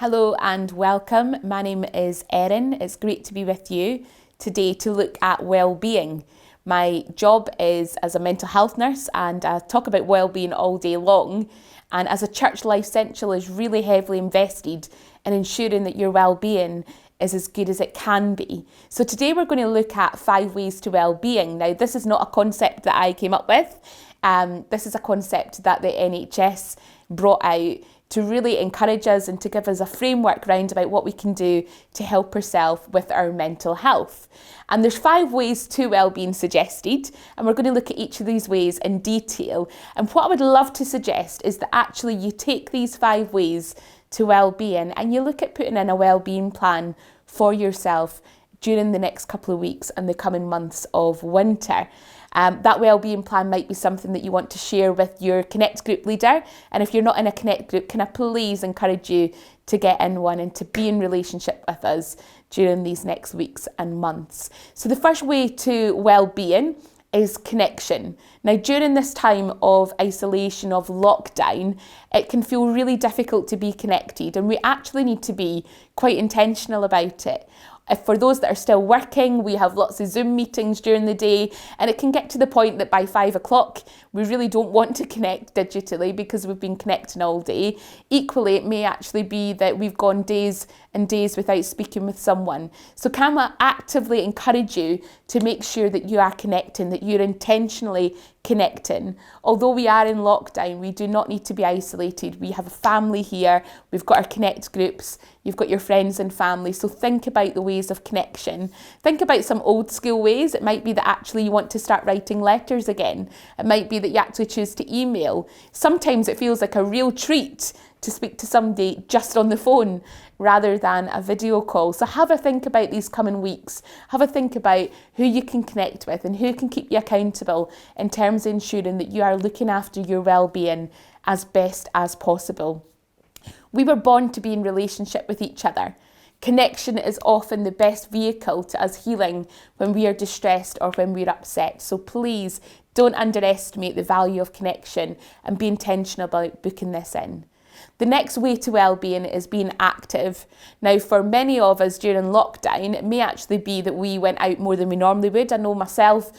Hello and welcome. My name is Erin. It's great to be with you today to look at well-being. My job is as a mental health nurse and I talk about well-being all day long. And as a church, Life Central is really heavily invested in ensuring that your well-being is as good as it can be. So today we're going to look at 5 ways to well-being. Now, this is not a concept that I came up with. This is a concept that the NHS brought out to really encourage us and to give us a framework round about what we can do to help ourselves with our mental health. And there's 5 ways to wellbeing suggested, and we're going to look at each of these ways in detail. And what I would love to suggest is that actually you take these 5 ways to wellbeing and you look at putting in a wellbeing plan for yourself during the next couple of weeks and the coming months of winter. That wellbeing plan might be something that you want to share with your Connect group leader. And if you're not in a Connect group, can I please encourage you to get in one and to be in relationship with us during these next weeks and months. So the first way to wellbeing is connection. Now, during this time of isolation, of lockdown, it can feel really difficult to be connected, and we actually need to be quite intentional about it. For those that are still working, we have lots of Zoom meetings during the day, and it can get to the point that by 5 o'clock, we really don't want to connect digitally because we've been connecting all day. Equally, it may actually be that we've gone days and days without speaking with someone. So can I actively encourage you to make sure that you are connecting, that you're intentionally connecting. Although we are in lockdown, we do not need to be isolated. We have a family here, we've got our Connect groups, you've got your friends and family, so think about the ways of connection. Think about some old school ways. It might be that actually you want to start writing letters again. It might be that you actually choose to email. Sometimes it feels like a real treat to speak to somebody just on the phone rather than a video call. So have a think about these coming weeks. Have a think about who you can connect with and who can keep you accountable in terms of ensuring that you are looking after your well-being as best as possible. We were born to be in relationship with each other. Connection is often the best vehicle to us healing when we are distressed or when we're upset. So please don't underestimate the value of connection and be intentional about booking this in. The next way to well-being is being active. Now, for many of us during lockdown, it may actually be that we went out more than we normally would. I know myself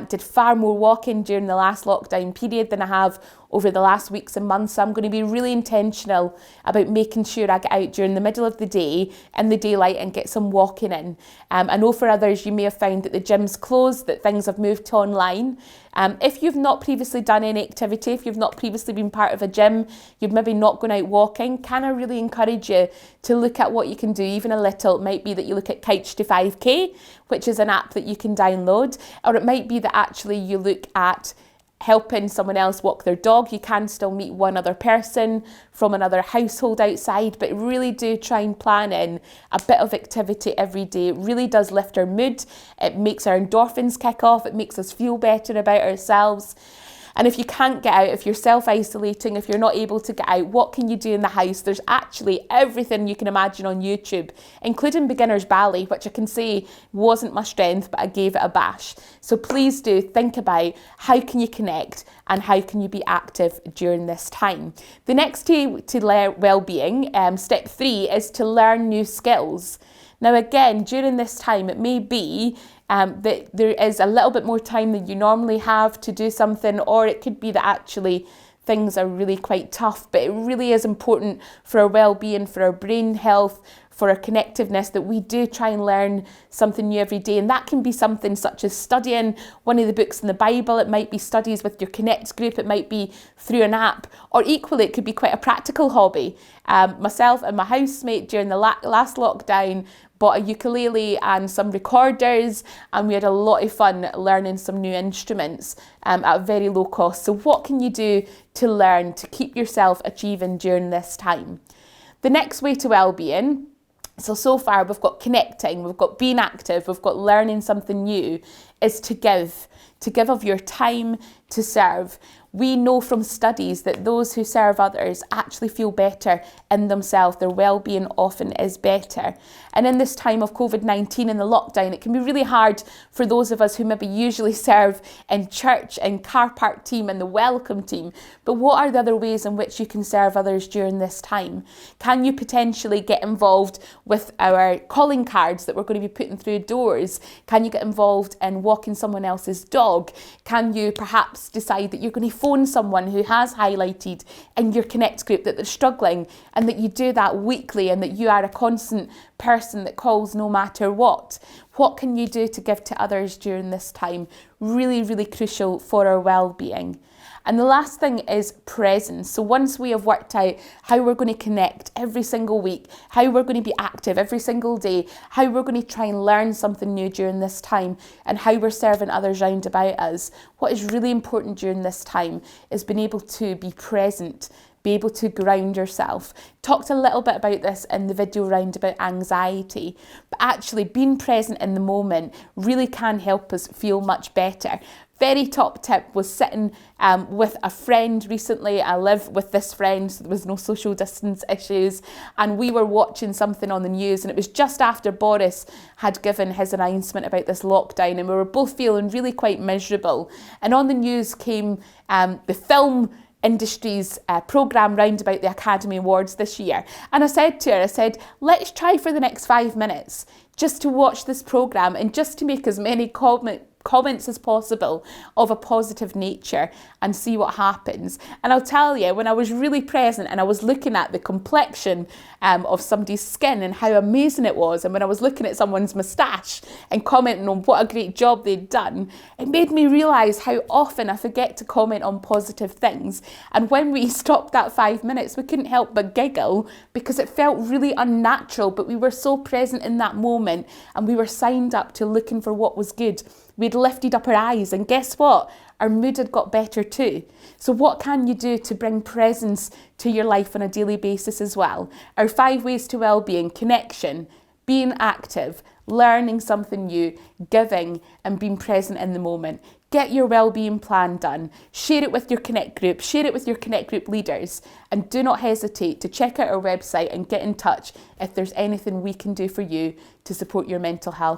did far more walking during the last lockdown period than I have over the last weeks and months. So I'm going to be really intentional about making sure I get out during the middle of the day in the daylight and get some walking in. I know for others, you may have found that the gym's closed, that things have moved to online. If you've not previously done any activity, if you've not previously been part of a gym, you've maybe not gone out walking, can I really encourage you to look at what you can do, even a little. It might be that you look at Couch to 5K, which is an app that you can download, or it might be that actually you look at helping someone else walk their dog. You can still meet one other person from another household outside, but really do try and plan in a bit of activity every day. It really does lift our mood. It makes our endorphins kick off. It makes us feel better about ourselves. And if you can't get out, if you're self-isolating, if you're not able to get out, what can you do in the house? There's actually everything you can imagine on YouTube, including beginner's ballet, which I can say wasn't my strength, but I gave it a bash. So please do think about how can you connect and how can you be active during this time. The next key to well-being, step 3, is to learn new skills. Now again, during this time, it may be that there is a little bit more time than you normally have to do something, or it could be that actually things are really quite tough, but it really is important for our well-being, for our brain health, for our connectiveness, that we do try and learn something new every day. And that can be something such as studying one of the books in the Bible. It might be studies with your Connect group. It might be through an app, or equally it could be quite a practical hobby. Myself and my housemate during the last lockdown bought a ukulele and some recorders, and we had a lot of fun learning some new instruments at very low cost. So what can you do to learn to keep yourself achieving during this time? The next way to well-being, so far we've got connecting, we've got being active, we've got learning something new, is to give of your time, to serve. We know from studies that those who serve others actually feel better in themselves. Their well-being often is better. And in this time of COVID-19 and the lockdown, it can be really hard for those of us who maybe usually serve in church, in car park team and the welcome team. But what are the other ways in which you can serve others during this time? Can you potentially get involved with our calling cards that we're going to be putting through doors? Can you get involved in walking someone else's dog? Can you perhaps decide that you're going to phone someone who has highlighted in your Connect group that they're struggling, and that you do that weekly, and that you are a constant person that calls no matter what? What can you do to give to others during this time? Really, really crucial for our well-being. And the last thing is presence. So once we have worked out how we're going to connect every single week, how we're going to be active every single day, how we're going to try and learn something new during this time, and how we're serving others round about us, what is really important during this time is being able to be present, be able to ground yourself. Talked a little bit about this in the video round about anxiety, but actually being present in the moment really can help us feel much better. Very top tip was sitting with a friend recently. I live with this friend, so there was no social distance issues, and we were watching something on the news, and it was just after Boris had given his announcement about this lockdown, and we were both feeling really quite miserable. And on the news came the film industry's programme round about the Academy Awards this year. And I said to her, let's try for the next 5 minutes just to watch this programme and just to make as many comments as possible of a positive nature and see what happens. And I'll tell you, when I was really present and I was looking at the complexion of somebody's skin and how amazing it was, and when I was looking at someone's moustache and commenting on what a great job they'd done, it made me realise how often I forget to comment on positive things. And when we stopped that 5 minutes, we couldn't help but giggle because it felt really unnatural, but we were so present in that moment and we were signed up to looking for what was good. We'd lifted up our eyes, and guess what? Our mood had got better too. So what can you do to bring presence to your life on a daily basis as well? Our 5 ways to well-being: connection, being active, learning something new, giving, and being present in the moment. Get your well-being plan done. Share it with your Connect group. Share it with your Connect group leaders. And do not hesitate to check out our website and get in touch if there's anything we can do for you to support your mental health.